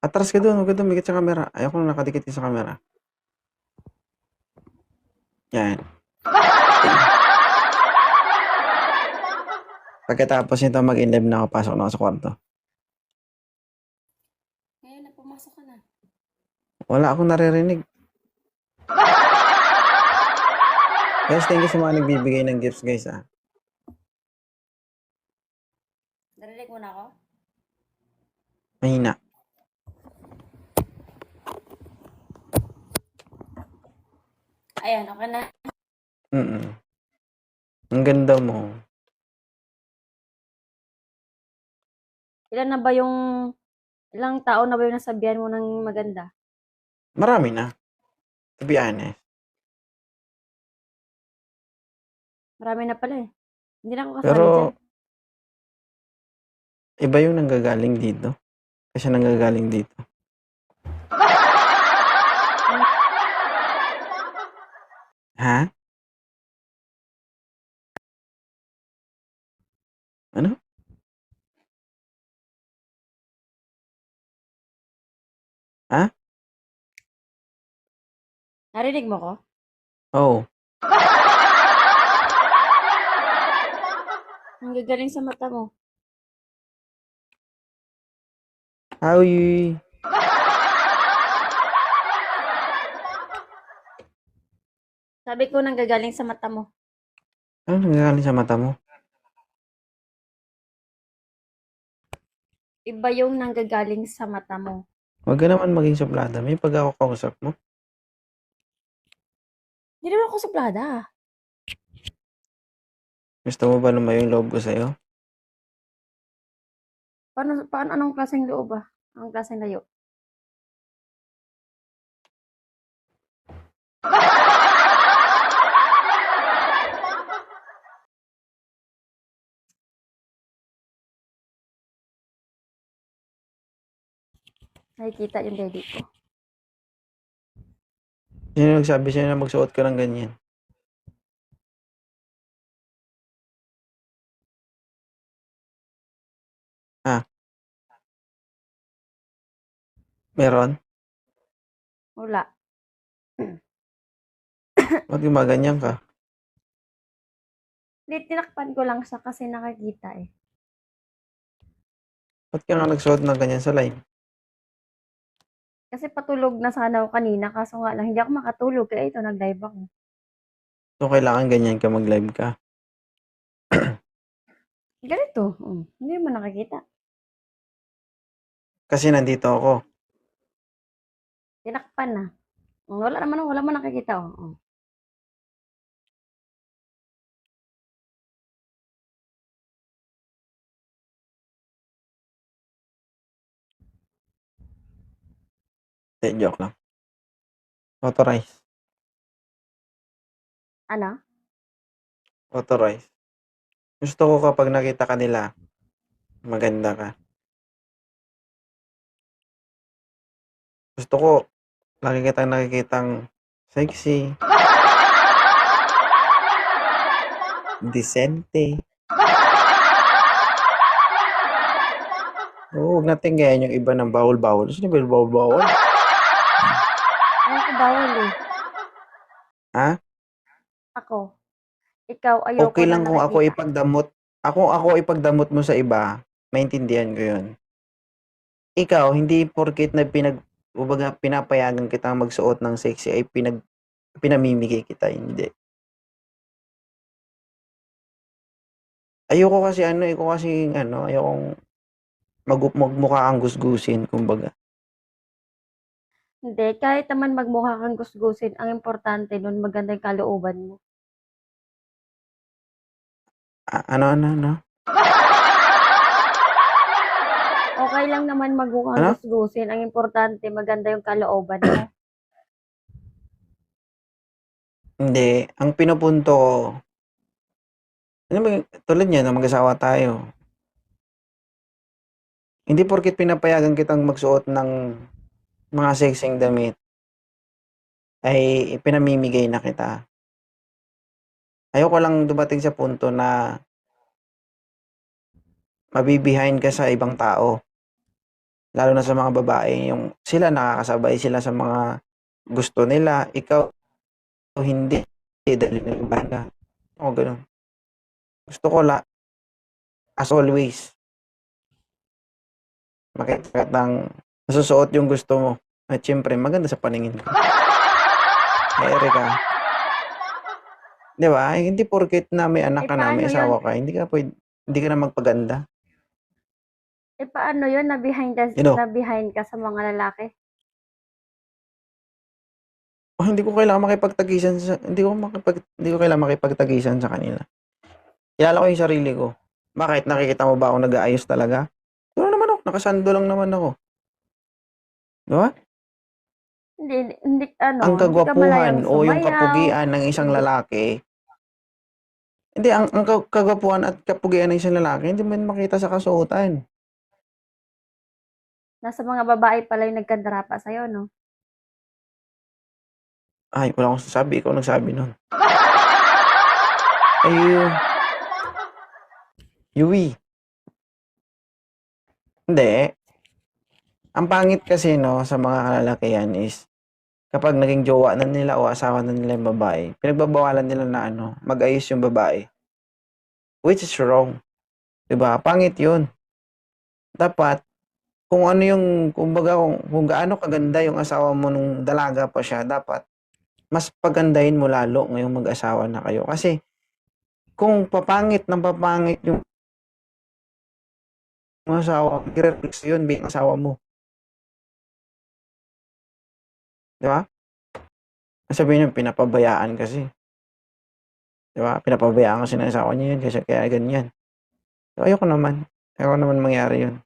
Atras ka doon, huwag ka dumikit sa camera. Ayoko na nakadikit ka sa camera. Yan. Pagkatapos nito, mag-in-live na ako, pasok na ako sa kwarto. Ngayon na, pumasok ka na. Wala akong naririnig. Guys, thank you sa mga nagbibigay ng gifts, guys, ah. Narinig mo na ako? Mahina. Ayan, okay na. Mm. Ang ganda mo. Ilang tao na ba yung nasabihan mo ng maganda? Marami na. To be honest. Marami na pala eh. Hindi na ako kasali Pero, dyan. iba yung nanggagaling dito. Kasi nanggagaling dito. Ha? Ano? Ha? Narinig mo ko? Oh. Ang gagaling sa mata mo. Howie. Sabi ko nang gagaling sa mata mo. Ano nanggagaling sa mata mo? Iba yung nanggagaling sa mata mo. Huwag ka naman maging suplada. May pagkakausap mo. Hindi naman ako suplada. Gusto mo ba lumayo yung loob ko sa'yo? Paano anong klaseng loob ba? Anong klaseng layo? Nakikita yung daddy ko. Sino nagsabi sa'yo na magsuot ka ng ganyan? Ha? Meron? Wala. Ba't gumaganyan ka? Hindi, tinakpan ko lang siya kasi nakakita eh. Ba't ka nga nagsuot ng ganyan sa live? Kasi patulog na sana ako kanina, kaso nga lang, hindi ako makatulog. Kaya ito, nag-live ako. So, kailangan ganyan ka mag-live ka. Ganito. Hindi mo nakikita. Kasi nandito ako. Tinakpan na. Wala man nakikita. Oh. Hindi, joke lang. Authorize. Ano? Authorize. Gusto ko kapag nakita ka nila, maganda ka. Gusto ko, lagi kitang nakikitang sexy, decente. Oo, huwag natin gayahin yung iba ng bawal-bawal. Sino ba yung bawal-bawal? Ayaw ko bawal eh. Ha? Ako. Ikaw, ayoko Okay na lang kung ako nakikita. ipagdamot. Ako ipagdamot mo sa iba, maintindihan ko yun. Ikaw, hindi porket na kumbaga, pinapayagan kitang magsuot ng sexy ay pinamimigay kita, hindi. Ayoko kasi ayokong magmukha kang gusgusin, kumbaga. Hindi, kahit naman magmukha kang gusgusin, ang importante nun, maganda yung kalooban mo. Ano? Okay lang naman magmukhang Ano? gusgusin, ang importante, maganda yung kalooban mo. Hindi. Ang pinupunto ko, tulad niyan na mag-asawa tayo. Hindi porket pinapayagan kitang magsuot ng mga sexing damit, ay pinamimigay na kita. Ayoko lang dumating sa punto na mabibehind ka sa ibang tao. Lalo na sa mga babae, yung sila nakakasabay sila sa mga gusto nila, ikaw hindi, dahil nag-ibahan ka. Oo, gano'n. Gusto ko as always, makitang nasusuot yung gusto mo. At siyempre, maganda sa paningin ko. Ere ka. Di ba? Hindi porket na may anak ka na, may paano yun? asawa ka, hindi ka na magpaganda. Paano yun? You know? Na behind ka sa mga lalaki? Hindi ko kailangan makipagtagisan hindi ko kailangan makipagtagisan sa kanila. Kilala ko yung sarili ko. Bakit? Nakikita mo ba ako nag-aayos talaga? Wala naman ako. Nakasando lang naman ako. Di ba? Hindi, Ang hindi ka malayang kagwapuhan o yung sumayaw. kapugian ng isang lalaki, hindi, ang kagwapuhan at kapugian ng isang lalaki, hindi mo makita sa kasuotan. Nasa mga babae pala yung nagkadrapa sa'yo, no? Ay, wala akong sasabi. Ikaw nagsabi nun. Ay, Yui. Hindi. Ang pangit kasi, no, sa mga kalalakihan is, kapag naging jowa na nila o asawa na nila yung babae, pinagbabawalan nila na mag-ayos yung babae. Which is wrong. Diba? Pangit yun. Dapat, kung ano yung, kumbaga, kung gaano kaganda yung asawa mo nung dalaga pa siya, dapat, mas pagandahin mo lalo ngayong mag-asawa na kayo. Kasi, kung papangit yung asawa, i-reflex yun bilang asawa mo. Diba? Sabihin nyo, pinapabayaan kasi. Diba? Pinapabayaan kasi ng asawa niya yun kasi kaya ganyan. So, ayoko naman mangyari yun.